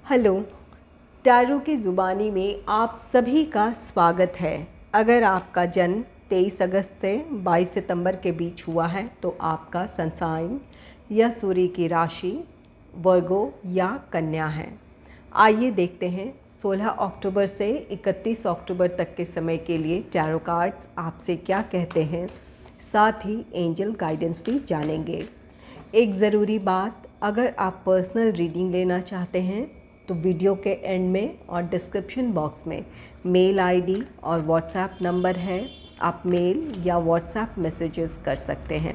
Hello. Tarot की ज़ुबानी में आप सभी का स्वागत है। अगर आपका जन्म 23 अगस्त से 22 सितंबर के बीच हुआ है तो आपका सन साइन या सूर्य की राशि वर्गो या कन्या है। आइए देखते हैं 16 अक्टूबर से 31 अक्टूबर तक के समय के लिए टैरो कार्ड्स आपसे क्या कहते हैं। साथ ही एंजल गाइडेंस भी जानेंगे। एक ज़रूरी बात, अगर आप पर्सनल रीडिंग लेना चाहते हैं तो वीडियो के एंड में और डिस्क्रिप्शन बॉक्स में मेल आईडी और व्हाट्सएप नंबर है। आप मेल या व्हाट्सएप मैसेजेस कर सकते हैं।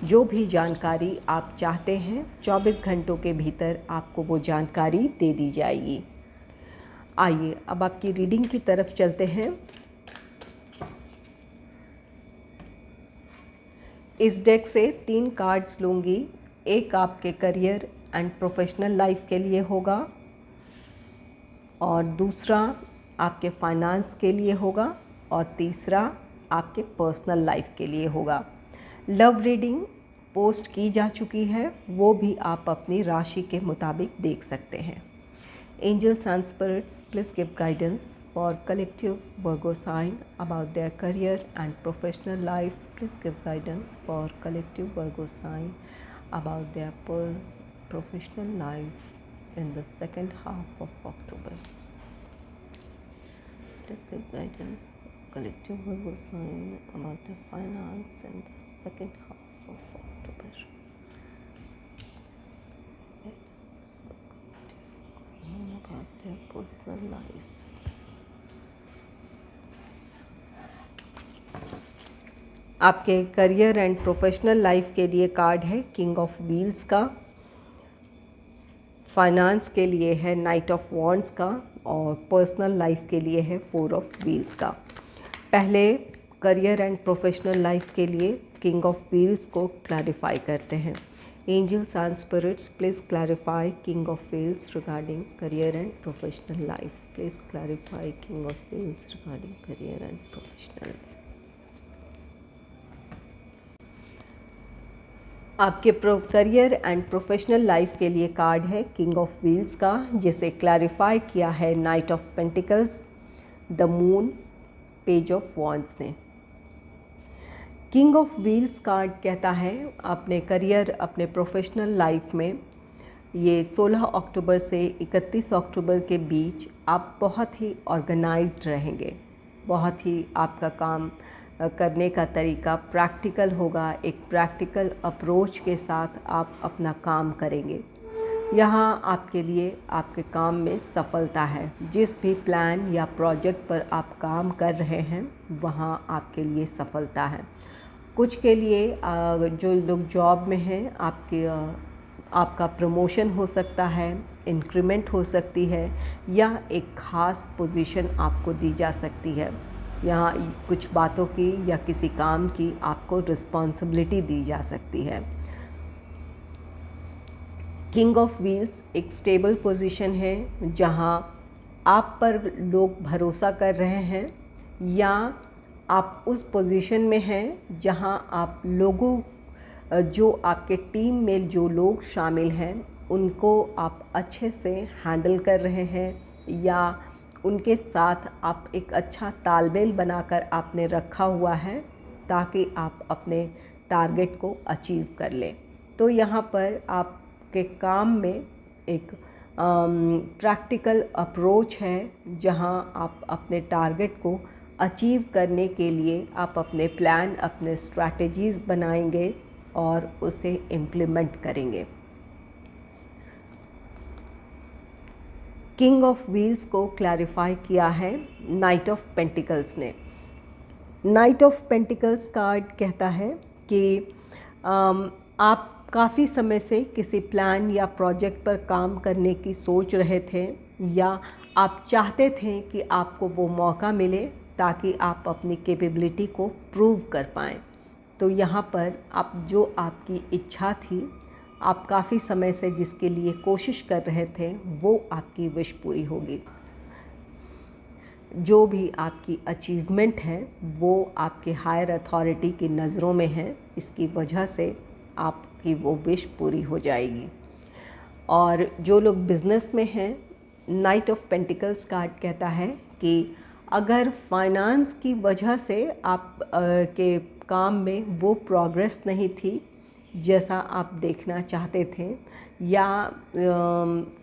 जो भी जानकारी आप चाहते हैं 24 घंटों के भीतर आपको वो जानकारी दे दी जाएगी। आइए अब आपकी रीडिंग की तरफ चलते हैं। इस डेक से 3 कार्ड्स लूँगी। एक आपके करियर एंड प्रोफेशनल लाइफ के लिए होगा और दूसरा आपके फाइनेंस के लिए होगा और तीसरा आपके पर्सनल लाइफ के लिए होगा। लव रीडिंग पोस्ट की जा चुकी है, वो भी आप अपनी राशि के मुताबिक देख सकते हैं। Angels and spirits, please give guidance for collective Virgo sign about their career and professional life. Please give guidance for collective Virgo sign about their professional life in the second half of October. Please give guidance for collective Virgo sign about their finance in the second half of October. About their personal life. आपके career and professional life के लिए card है king of wheels का, finance के लिए है night of wands का और पर्सनल लाइफ के लिए है 4 ऑफ व्हील्स का। पहले करियर एंड प्रोफेशनल लाइफ के लिए किंग ऑफ व्हील्स को क्लैरिफाई करते हैं। Angels and spirits, please clarify King of Wheels regarding career and professional life. Please clarify King of Wheels regarding career and professional life. आपके career and professional life के लिए card है king of wheels का, जिसे clarify किया है night of pentacles, the moon, page of wands ने। King of wheels card कहता है अपने करियर, अपने प्रोफेशनल लाइफ में ये 16 अक्टूबर से 31 अक्टूबर के बीच आप बहुत ही ऑर्गेनाइज्ड रहेंगे। बहुत ही आपका काम करने का तरीका प्रैक्टिकल होगा। एक प्रैक्टिकल अप्रोच के साथ आप अपना काम करेंगे। यहाँ आपके लिए आपके काम में सफलता है। जिस भी प्लान या प्रोजेक्ट पर आप काम कर रहे हैं वहाँ आपके लिए सफलता है। कुछ के लिए जो लोग जॉब में हैं आपका प्रमोशन हो सकता है, इंक्रीमेंट हो सकती है या एक ख़ास पोजीशन आपको दी जा सकती है। यहाँ कुछ बातों की या किसी काम की आपको रिस्पॉन्सिबिलिटी दी जा सकती है। किंग ऑफ व्हील्स एक स्टेबल पोजीशन है जहाँ आप पर लोग भरोसा कर रहे हैं या आप उस पोजीशन में हैं जहां आप लोगों जो आपके टीम में जो लोग शामिल हैं उनको आप अच्छे से हैंडल कर रहे हैं या उनके साथ आप एक अच्छा तालमेल बनाकर आपने रखा हुआ है ताकि आप अपने टारगेट को अचीव कर लें। तो यहाँ पर आपके काम में एक प्रैक्टिकल अप्रोच है जहाँ आप अपने टारगेट को अचीव करने के लिए आप अपने प्लान, अपने स्ट्रैटेजीज़ बनाएंगे और उसे इम्प्लीमेंट करेंगे। किंग ऑफ व्हील्स को क्लैरिफाई किया है नाइट ऑफ पेंटिकल्स ने। नाइट ऑफ पेंटिकल्स कार्ड कहता है कि आप काफ़ी समय से किसी प्लान या प्रोजेक्ट पर काम करने की सोच रहे थे या आप चाहते थे कि आपको वो मौका मिले ताकि आप अपनी कैपेबिलिटी को प्रूव कर पाएँ। तो यहाँ पर आप जो आपकी इच्छा थी, आप काफ़ी समय से जिसके लिए कोशिश कर रहे थे, वो आपकी विश पूरी होगी। जो भी आपकी अचीवमेंट है वो आपके हायर अथॉरिटी की नज़रों में है, इसकी वजह से आपकी वो विश पूरी हो जाएगी। और जो लोग बिज़नेस में हैं नाइट ऑफ पेंटिकल्स कार्ड कहता है कि अगर फाइनेंस की वजह से आप के काम में वो प्रोग्रेस नहीं थी जैसा आप देखना चाहते थे, या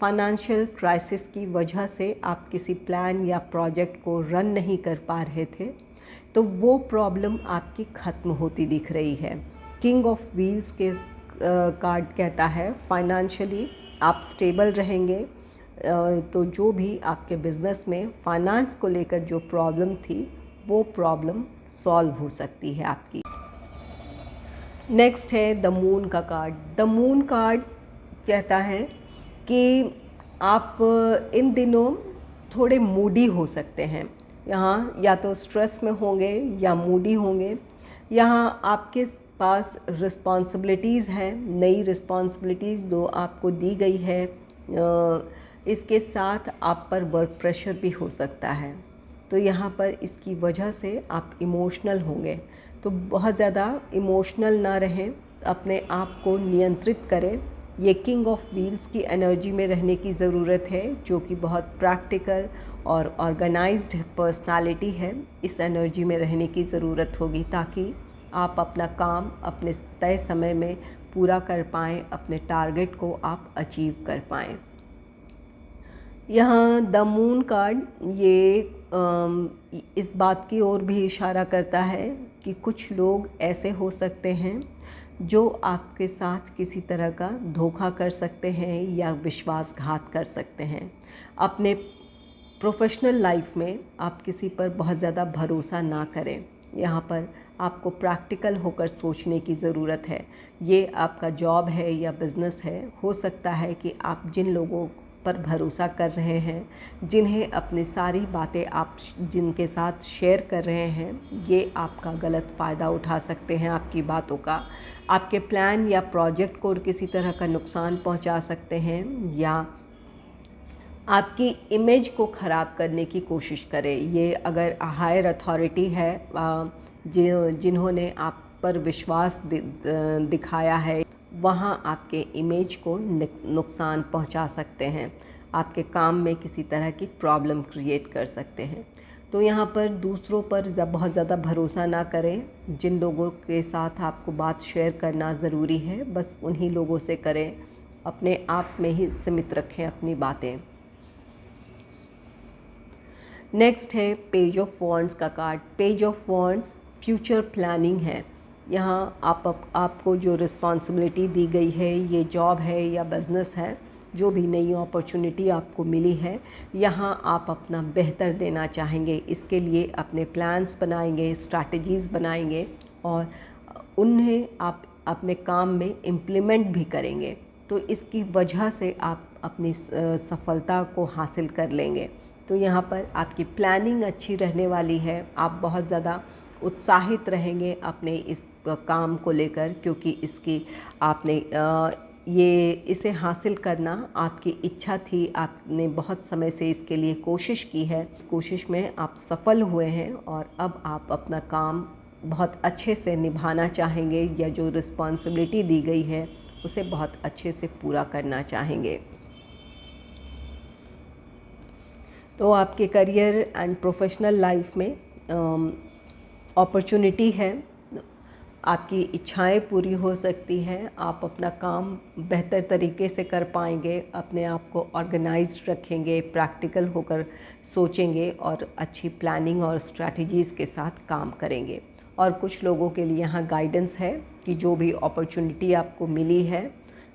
फाइनेंशियल क्राइसिस की वजह से आप किसी प्लान या प्रोजेक्ट को रन नहीं कर पा रहे थे, तो वो प्रॉब्लम आपकी ख़त्म होती दिख रही है। किंग ऑफ व्हील्स के कार्ड कहता है फाइनेंशियली आप स्टेबल रहेंगे, तो जो भी आपके बिज़नेस में फाइनेंस को लेकर जो प्रॉब्लम थी वो प्रॉब्लम सॉल्व हो सकती है आपकी। नेक्स्ट है द मून का कार्ड। द मून कार्ड कहता है कि आप इन दिनों थोड़े मूडी हो सकते हैं, यहाँ या तो स्ट्रेस में होंगे या मूडी होंगे। यहाँ आपके पास रिस्पॉन्सिबिलिटीज़ हैं, नई रिस्पॉन्सिबिलिटीज़ जो आपको दी गई है, इसके साथ आप पर वर्क प्रेशर भी हो सकता है, तो यहाँ पर इसकी वजह से आप इमोशनल होंगे। तो बहुत ज़्यादा इमोशनल ना रहें, अपने आप को नियंत्रित करें। ये किंग ऑफ व्हील्स की एनर्जी में रहने की ज़रूरत है, जो कि बहुत प्रैक्टिकल और ऑर्गेनाइज्ड पर्सनालिटी है। इस एनर्जी में रहने की ज़रूरत होगी ताकि आप अपना काम अपने तय समय में पूरा कर पाएँ, अपने टारगेट को आप अचीव कर पाएँ। यहाँ द मून कार्ड ये इस बात की ओर भी इशारा करता है कि कुछ लोग ऐसे हो सकते हैं जो आपके साथ किसी तरह का धोखा कर सकते हैं या विश्वासघात कर सकते हैं। अपने प्रोफेशनल लाइफ में आप किसी पर बहुत ज़्यादा भरोसा ना करें। यहाँ पर आपको प्रैक्टिकल होकर सोचने की ज़रूरत है। ये आपका जॉब है या बिज़नेस है, हो सकता है कि आप जिन लोगों पर भरोसा कर रहे हैं, जिन्हें अपनी सारी बातें आप जिनके साथ शेयर कर रहे हैं, ये आपका गलत फ़ायदा उठा सकते हैं, आपकी बातों का। आपके प्लान या प्रोजेक्ट को किसी तरह का नुकसान पहुंचा सकते हैं या आपकी इमेज को ख़राब करने की कोशिश करें। ये अगर हायर अथॉरिटी है जिन्होंने आप पर विश्वास दिखाया है, वहाँ आपके इमेज को नुकसान पहुंचा सकते हैं, आपके काम में किसी तरह की प्रॉब्लम क्रिएट कर सकते हैं। तो यहाँ पर दूसरों पर बहुत ज़्यादा भरोसा ना करें। जिन लोगों के साथ आपको बात शेयर करना ज़रूरी है, बस उन्हीं लोगों से करें। अपने आप में ही सीमित रखें अपनी बातें। नेक्स्ट है पेज ऑफ वॉन्ड्स का card. Page of wands future planning है। यहाँ आपको जो रिस्पॉन्सिबिलिटी दी गई है, ये जॉब है या बिज़नेस है, जो भी नई अपॉर्चुनिटी आपको मिली है, यहाँ आप अपना बेहतर देना चाहेंगे। इसके लिए अपने प्लान्स बनाएंगे, स्ट्रैटेजीज़ बनाएंगे और उन्हें आप अपने काम में इम्प्लीमेंट भी करेंगे। तो इसकी वजह से आप अपनी सफलता को हासिल कर लेंगे। तो यहाँ पर आपकी प्लानिंग अच्छी रहने वाली है। आप बहुत ज़्यादा उत्साहित रहेंगे अपने इस काम को लेकर, क्योंकि इसकी आपने इसे हासिल करना आपकी इच्छा थी। आपने बहुत समय से इसके लिए कोशिश की है, कोशिश में आप सफल हुए हैं और अब आप अपना काम बहुत अच्छे से निभाना चाहेंगे या जो रिस्पॉन्सिबिलिटी दी गई है उसे बहुत अच्छे से पूरा करना चाहेंगे। तो आपके करियर एंड प्रोफेशनल लाइफ में अपॉर्चुनिटी है, आपकी इच्छाएं पूरी हो सकती हैं, आप अपना काम बेहतर तरीके से कर पाएंगे, अपने आप को ऑर्गेनाइज्ड रखेंगे, प्रैक्टिकल होकर सोचेंगे और अच्छी प्लानिंग और स्ट्रैटेजीज़ के साथ काम करेंगे। और कुछ लोगों के लिए यहाँ गाइडेंस है कि जो भी अपॉर्चुनिटी आपको मिली है,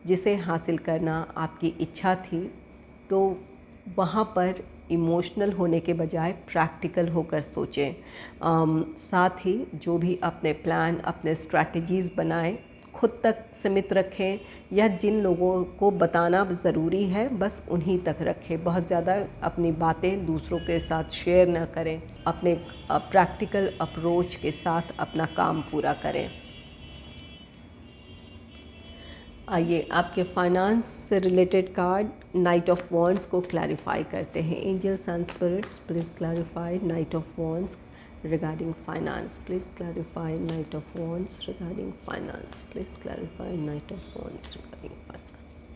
जिसे हासिल करना आपकी इच्छा थी, तो वहाँ पर इमोशनल होने के बजाय प्रैक्टिकल होकर सोचें। साथ ही जो भी अपने प्लान, अपने स्ट्रैटेजीज़ बनाएं, खुद तक सीमित रखें या जिन लोगों को बताना ज़रूरी है बस उन्हीं तक रखें। बहुत ज़्यादा अपनी बातें दूसरों के साथ शेयर ना करें। अपने प्रैक्टिकल अप्रोच के साथ अपना काम पूरा करें। आइए आपके फाइनेंस से related card knight of wands को क्लैरिफाई करते हैं। Angels and spirits, please clarify knight of wands regarding finance. Please clarify Knight of Wands regarding finance. Please clarify Knight of Wands regarding finance.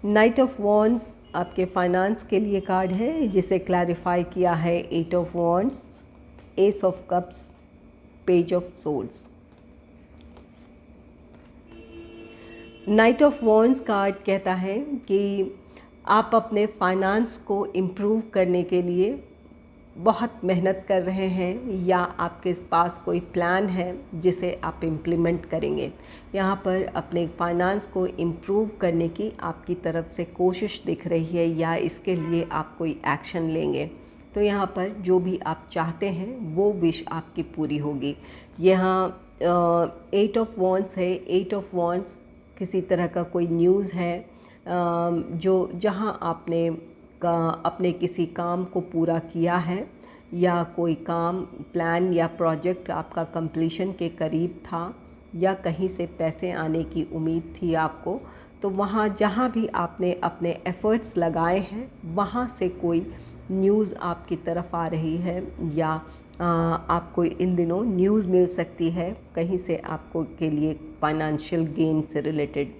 Night of wands आपके finance के लिए card है, जिसे clarify किया है 8 of wands, S of cups, page of swords. Night of wands card कहता है कि आप अपने फाइनेंस को इम्प्रूव करने के लिए बहुत मेहनत कर रहे हैं, या आपके पास कोई प्लान है जिसे आप इम्प्लीमेंट करेंगे। यहाँ पर अपने फाइनेंस को इम्प्रूव करने की आपकी तरफ से कोशिश दिख रही है, या इसके लिए आप कोई एक्शन लेंगे। तो यहाँ पर जो भी आप चाहते हैं वो विश आपकी पूरी होगी। यहाँ 8 ऑफ वॉन्ड्स है। 8 ऑफ वॉन्ड्स किसी तरह का कोई न्यूज़ है जो जहाँ आपने अपने किसी काम को पूरा किया है, या कोई काम, प्लान या प्रोजेक्ट आपका कंप्लीशन के करीब था, या कहीं से पैसे आने की उम्मीद थी आपको, तो वहाँ जहाँ भी आपने अपने एफ़र्ट्स लगाए हैं वहाँ से कोई न्यूज़ आपकी तरफ आ रही है, या आपको इन दिनों न्यूज़ मिल सकती है कहीं से आपको के लिए फाइनेंशियल गेन से रिलेटेड।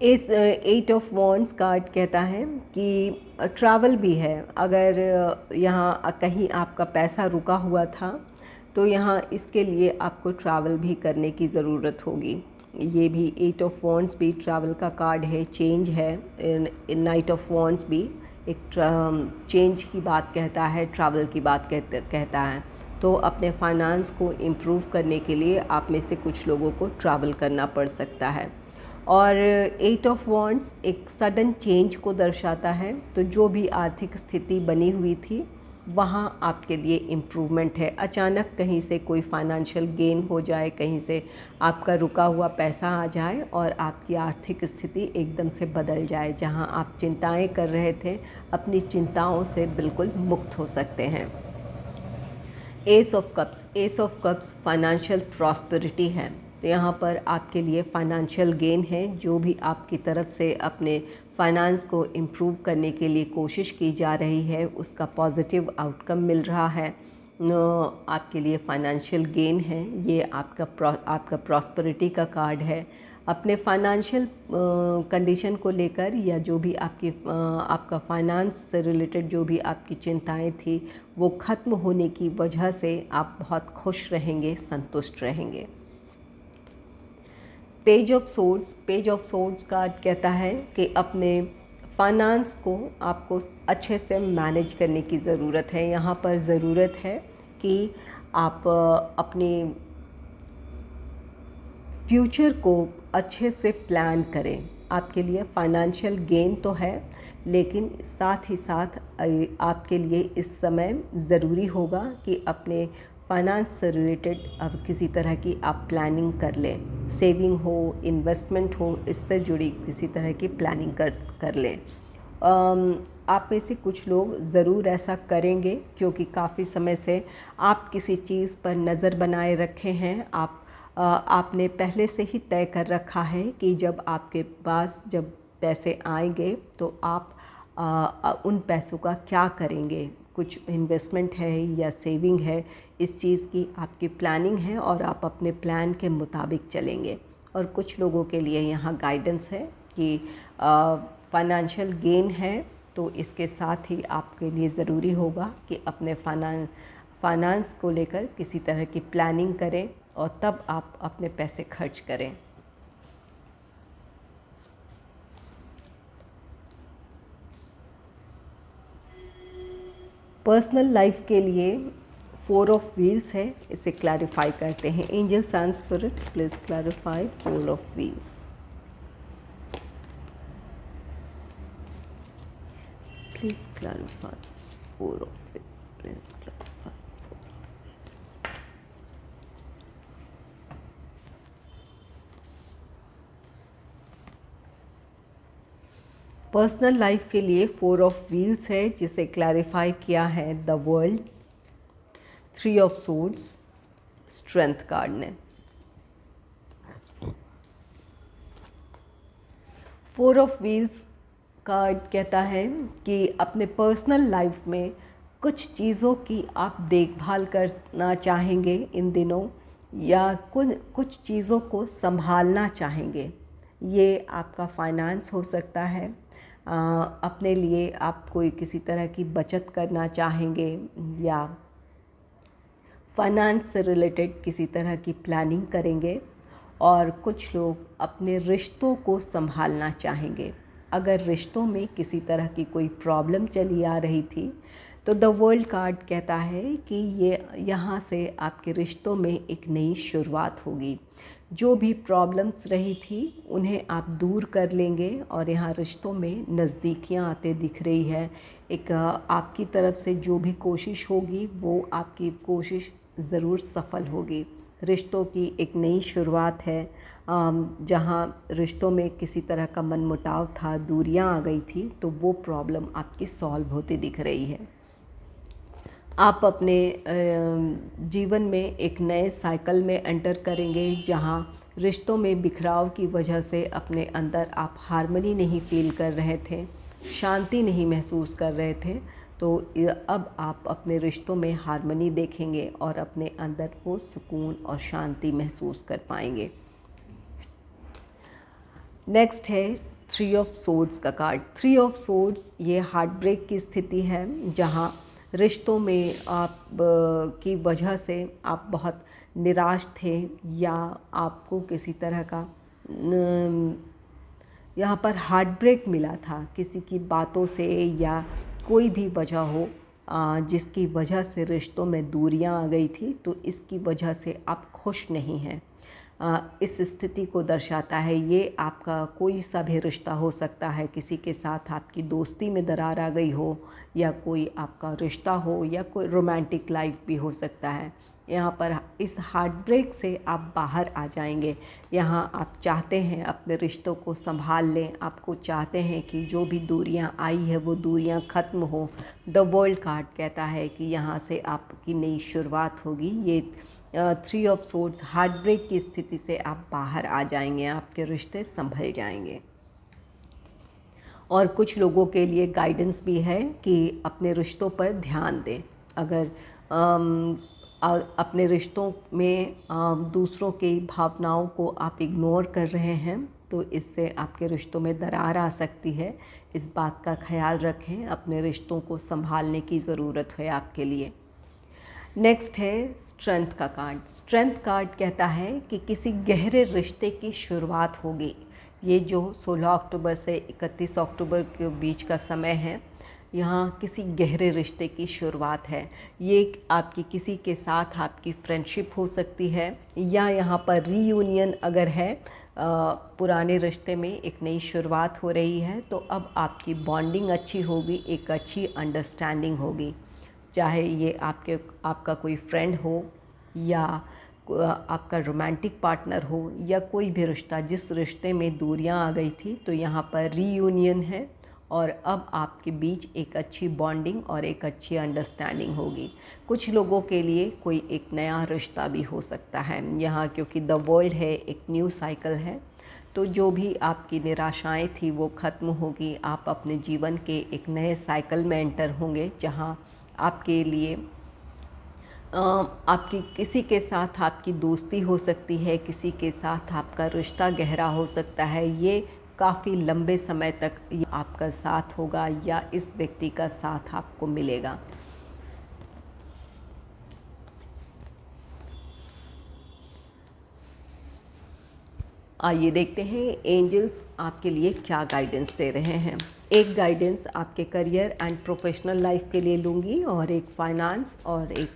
इस 8 ऑफ वॉन्ड्स कार्ड कहता है कि ट्रैवल भी है। अगर यहाँ कहीं आपका पैसा रुका हुआ था तो यहाँ इसके लिए आपको ट्रैवल भी करने की ज़रूरत होगी। ये भी 8 ऑफ वॉन्ड्स भी ट्रैवल का कार्ड है, चेंज है। नाइट ऑफ वॉन्ड्स भी एक चेंज की बात कहता है, ट्रैवल की बात कहता है। तो अपने फाइनेंस को इम्प्रूव करने के लिए आप में से कुछ लोगों को ट्रैवल करना पड़ सकता है। और 8 ऑफ वॉन्ड्स एक सडन चेंज को दर्शाता है। तो जो भी आर्थिक स्थिति बनी हुई थी वहाँ आपके लिए इम्प्रूवमेंट है। अचानक कहीं से कोई फाइनेंशियल गेन हो जाए, कहीं से आपका रुका हुआ पैसा आ जाए और आपकी आर्थिक स्थिति एकदम से बदल जाए। जहाँ आप चिंताएं कर रहे थे, अपनी चिंताओं से बिल्कुल मुक्त हो सकते हैं। S of cups. S of cups financial prosperity है। तो यहाँ पर आपके लिए फाइनेंशियल गेन है। जो भी आपकी तरफ से अपने फाइनेंस को इम्प्रूव करने के लिए कोशिश की जा रही है उसका पॉजिटिव आउटकम मिल रहा है। आपके लिए फाइनेंशियल गेन है। ये आपका प्रॉस्पेरिटी का कार्ड है। अपने फाइनेंशियल कंडीशन को लेकर, या जो भी आपका फाइनेंस से रिलेटेड जो भी आपकी चिंताएं थी वो ख़त्म होने की वजह से आप बहुत खुश रहेंगे, संतुष्ट रहेंगे। Page of swords. Page of swords card कहता है कि अपने फाइनेंस को आपको अच्छे से मैनेज करने की ज़रूरत है। यहाँ पर ज़रूरत है कि आप अपने फ्यूचर को अच्छे से प्लान करें। आपके लिए फाइनेंशियल गेन तो है, लेकिन साथ ही साथ आपके लिए इस समय ज़रूरी होगा कि अपने फाइनेंस से रिलेटेड अब किसी तरह की आप प्लानिंग कर लें। सेविंग हो, इन्वेस्टमेंट हो, इससे जुड़ी किसी तरह की प्लानिंग कर लें। आप में से कुछ लोग ज़रूर ऐसा करेंगे, क्योंकि काफ़ी समय से आप किसी चीज़ पर नज़र बनाए रखे हैं। आपने पहले से ही तय कर रखा है कि जब आपके पास जब पैसे आएंगे तो आप उन पैसों का क्या करेंगे। कुछ इन्वेस्टमेंट है या सेविंग है, इस चीज़ की आपकी प्लानिंग है और आप अपने प्लान के मुताबिक चलेंगे। और कुछ लोगों के लिए यहाँ गाइडेंस है कि फाइनेंशियल गेन है, तो इसके साथ ही आपके लिए ज़रूरी होगा कि अपने फाइनेंस को लेकर किसी तरह की प्लानिंग करें और तब आप अपने पैसे खर्च करें। पर्सनल लाइफ के लिए 4 ऑफ व्हील्स है, इसे क्लैरिफाई करते हैं। Angels and spirits please clarify 4 of wheels. Please clarify 4 of wheels. Please clarify 4 of wheels. Personal life के लिए 4 ऑफ व्हील्स है, जिसे क्लैरिफाई किया है the world, 3 of swords, strength card ने। 4 ऑफ व्हील्स कार्ड कहता है कि अपने पर्सनल लाइफ में कुछ चीज़ों की आप देखभाल करना चाहेंगे इन दिनों, या कुछ चीज़ों को संभालना चाहेंगे। ये आपका फाइनेंस हो सकता है। अपने लिए आप कोई किसी तरह की बचत करना चाहेंगे या फाइनेंस से रिलेटेड किसी तरह की प्लानिंग करेंगे। और कुछ लोग अपने रिश्तों को संभालना चाहेंगे। अगर रिश्तों में किसी तरह की कोई प्रॉब्लम चली आ रही थी तो द वर्ल्ड कार्ड कहता है कि ये यहाँ से आपके रिश्तों में एक नई शुरुआत होगी। जो भी प्रॉब्लम्स रही थी उन्हें आप दूर कर लेंगे और यहाँ रिश्तों में नज़दीकियाँ आते दिख रही है। एक आपकी तरफ से जो भी कोशिश होगी वो आपकी कोशिश ज़रूर सफल होगी। रिश्तों की एक नई शुरुआत है। जहाँ रिश्तों में किसी तरह का मनमुटाव था, दूरियां आ गई थी, तो वो प्रॉब्लम आपकी सॉल्व होती दिख रही है। आप अपने जीवन में एक नए साइकिल में एंटर करेंगे जहाँ रिश्तों में बिखराव की वजह से अपने अंदर आप हार्मनी नहीं फील कर रहे थे, शांति नहीं महसूस कर रहे थे। तो अब आप अपने रिश्तों में हार्मनी देखेंगे और अपने अंदर वो सुकून और शांति महसूस कर पाएंगे। नेक्स्ट है 3 ऑफ सोर्ड्स का कार्ड। 3 ऑफ सोर्ड्स ये हार्ट ब्रेक की स्थिति है, जहाँ रिश्तों में आप की वजह से आप बहुत निराश थे या आपको किसी तरह का यहाँ पर हार्ट ब्रेक मिला था किसी की बातों से या कोई भी वजह हो जिसकी वजह से रिश्तों में दूरियां आ गई थी, तो इसकी वजह से आप खुश नहीं हैं। इस स्थिति को दर्शाता है। ये आपका कोई सा भी रिश्ता हो सकता है, किसी के साथ आपकी दोस्ती में दरार आ गई हो या कोई आपका रिश्ता हो या कोई रोमांटिक लाइफ भी हो सकता है। यहाँ पर इस हार्ट ब्रेक से आप बाहर आ जाएंगे। यहाँ आप चाहते हैं अपने रिश्तों को संभाल लें, आपको चाहते हैं कि जो भी दूरियां आई है वो दूरियां ख़त्म हो। द वर्ल्ड कार्ड कहता है कि यहाँ से आपकी नई शुरुआत होगी। ये 3 ऑफ सोर्ड्स हार्ट ब्रेक की स्थिति से आप बाहर आ जाएंगे, आपके रिश्ते संभल जाएंगे। और कुछ लोगों के लिए गाइडेंस भी है कि अपने रिश्तों पर ध्यान दें। अगर अपने रिश्तों में दूसरों की भावनाओं को आप इग्नोर कर रहे हैं तो इससे आपके रिश्तों में दरार आ सकती है। इस बात का ख्याल रखें, अपने रिश्तों को संभालने की ज़रूरत है आपके लिए। नेक्स्ट है स्ट्रेंथ का कार्ड। स्ट्रेंथ कार्ड कहता है कि किसी गहरे रिश्ते की शुरुआत होगी। ये जो 16 अक्टूबर से 31 अक्टूबर के बीच का समय है, यहाँ किसी गहरे रिश्ते की शुरुआत है। ये आपकी किसी के साथ आपकी फ्रेंडशिप हो सकती है या यहाँ पर रीयूनियन अगर है, पुराने रिश्ते में एक नई शुरुआत हो रही है, तो अब आपकी बॉन्डिंग अच्छी होगी, एक अच्छी अंडरस्टैंडिंग होगी। चाहे ये आपका कोई फ्रेंड हो या आपका रोमांटिक पार्टनर हो या कोई भी रिश्ता, जिस रिश्ते में दूरियां आ गई थी, तो यहाँ पर रीयूनियन है और अब आपके बीच एक अच्छी बॉन्डिंग और एक अच्छी अंडरस्टैंडिंग होगी। कुछ लोगों के लिए कोई एक नया रिश्ता भी हो सकता है यहाँ, क्योंकि द वर्ल्ड है, एक न्यू साइकिल है। तो जो भी आपकी निराशाएं थी वो ख़त्म होगी। आप अपने जीवन के एक नए साइकिल में एंटर होंगे, जहाँ आपके लिए आपकी किसी के साथ आपकी दोस्ती हो सकती है, किसी के साथ आपका रिश्ता गहरा हो सकता है। ये काफ़ी लंबे समय तक आपका साथ होगा या इस व्यक्ति का साथ आपको मिलेगा। आइए देखते हैं एंजल्स आपके लिए क्या गाइडेंस दे रहे हैं। एक गाइडेंस आपके करियर एंड प्रोफेशनल लाइफ के लिए लूँगी और एक फाइनेंस और एक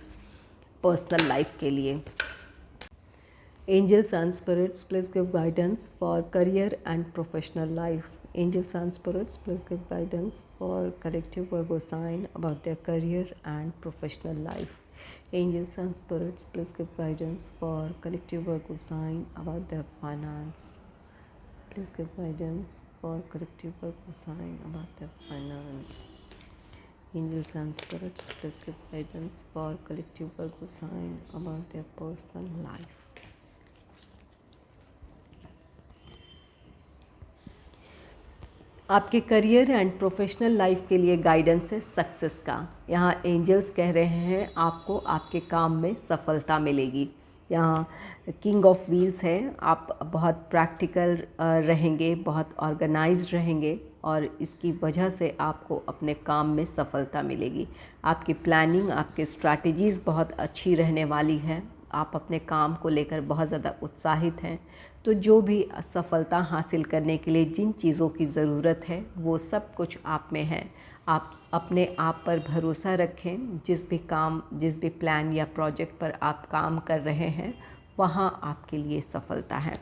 पर्सनल लाइफ के लिए। Angels and spirits, please give guidance for career and professional life. Angels and spirits, please give guidance for collective Virgo sign about their career and professional life. Angels and spirits, please give guidance for collective Virgo sign about their finance. Please give guidance for collective Virgo sign about their finance. Angels and spirits, please give guidance for collective Virgo sign about their personal life. आपके career and professional life के लिए guidance है success का। यहाँ angels कह रहे हैं आपको आपके काम में सफलता मिलेगी। यहाँ किंग ऑफ व्हील्स है, आप बहुत प्रैक्टिकल रहेंगे, बहुत ऑर्गेनाइज्ड रहेंगे और इसकी वजह से आपको अपने काम में सफलता मिलेगी। आपकी प्लानिंग, आपकी स्ट्रैटेजीज़ बहुत अच्छी रहने वाली है। आप अपने काम को लेकर बहुत ज़्यादा उत्साहित हैं। तो जो भी सफलता हासिल करने के लिए जिन चीज़ों की ज़रूरत है वो सब कुछ आप में है। आप अपने आप पर भरोसा रखें। जिस भी काम, जिस भी प्लान या प्रोजेक्ट पर आप काम कर रहे हैं वहाँ आपके लिए सफलता है।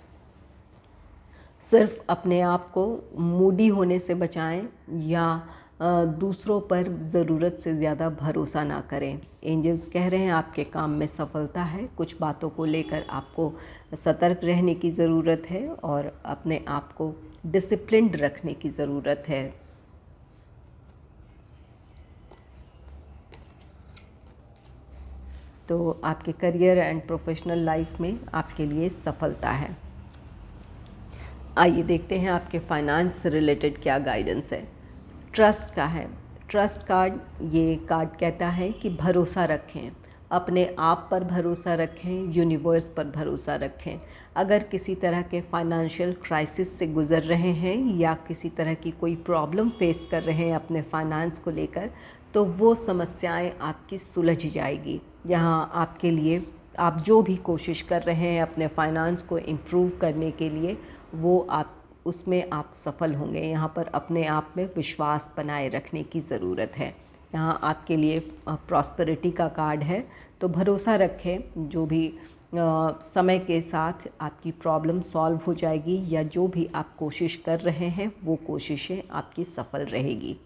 सिर्फ अपने आप को मूडी होने से बचाएं या दूसरों पर ज़रूरत से ज़्यादा भरोसा ना करें। एंजल्स कह रहे हैं आपके काम में सफलता है। कुछ बातों को लेकर आपको सतर्क रहने की ज़रूरत है और अपने आप को डिसिप्लिन्ड रखने की ज़रूरत है। तो आपके करियर एंड प्रोफेशनल लाइफ में आपके लिए सफलता है। आइए देखते हैं आपके फाइनेंस से रिलेटेड क्या गाइडेंस है। ट्रस्ट का है। ट्रस्ट कार्ड, ये कार्ड कहता है कि भरोसा रखें, अपने आप पर भरोसा रखें, यूनिवर्स पर भरोसा रखें। अगर किसी तरह के फाइनेंशियल क्राइसिस से गुज़र रहे हैं या किसी तरह की कोई प्रॉब्लम फेस कर रहे हैं अपने फाइनेंस को लेकर, तो वो समस्याएं आपकी सुलझ जाएगी। यहाँ आपके लिए आप जो भी कोशिश कर रहे हैं अपने फाइनेंस को इम्प्रूव करने के लिए, वो आप उसमें आप सफल होंगे। यहाँ पर अपने आप में विश्वास बनाए रखने की ज़रूरत है। यहाँ आपके लिए प्रॉस्पेरिटी का कार्ड है, तो भरोसा रखें। जो भी समय के साथ आपकी प्रॉब्लम सॉल्व हो जाएगी या जो भी आप कोशिश कर रहे हैं वो कोशिशें आपकी सफल रहेगी।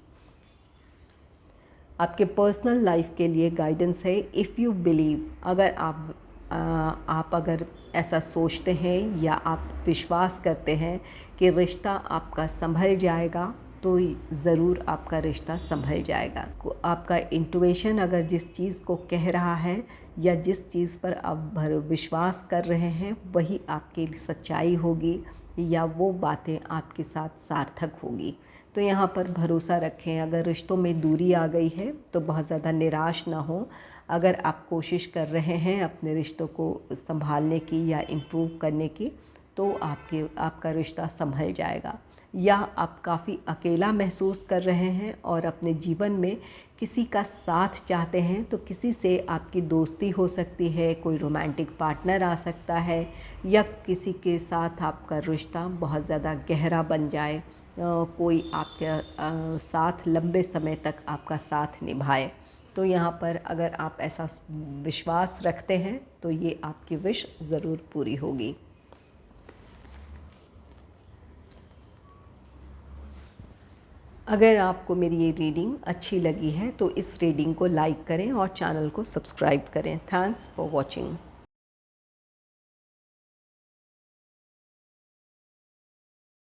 आपके पर्सनल लाइफ के लिए गाइडेंस है, इफ़ यू बिलीव, अगर आप अगर ऐसा सोचते हैं या आप विश्वास करते हैं कि रिश्ता आपका संभल जाएगा, तो ज़रूर आपका रिश्ता संभल जाएगा। आपका इंट्यूशन अगर जिस चीज़ को कह रहा है या जिस चीज़ पर आप विश्वास कर रहे हैं वही आपकी सच्चाई होगी या वो बातें आपके साथ सार्थक होगी। तो यहाँ पर भरोसा रखें। अगर रिश्तों में दूरी आ गई है तो बहुत ज़्यादा निराश ना हो। अगर आप कोशिश कर रहे हैं अपने रिश्तों को संभालने की या इम्प्रूव करने की, तो आपका रिश्ता संभल जाएगा। या आप काफ़ी अकेला महसूस कर रहे हैं और अपने जीवन में किसी का साथ चाहते हैं, तो किसी से आपकी दोस्ती हो सकती है, कोई रोमांटिक पार्टनर आ सकता है या किसी के साथ आपका रिश्ता बहुत ज़्यादा गहरा बन जाए, कोई आपके साथ लंबे समय तक आपका साथ निभाए। तो यहाँ पर अगर आप ऐसा विश्वास रखते हैं तो ये आपकी विश ज़रूर पूरी होगी। अगर आपको मेरी ये रीडिंग अच्छी लगी है तो इस रीडिंग को लाइक करें और चैनल को सब्सक्राइब करें। Thanks for watching.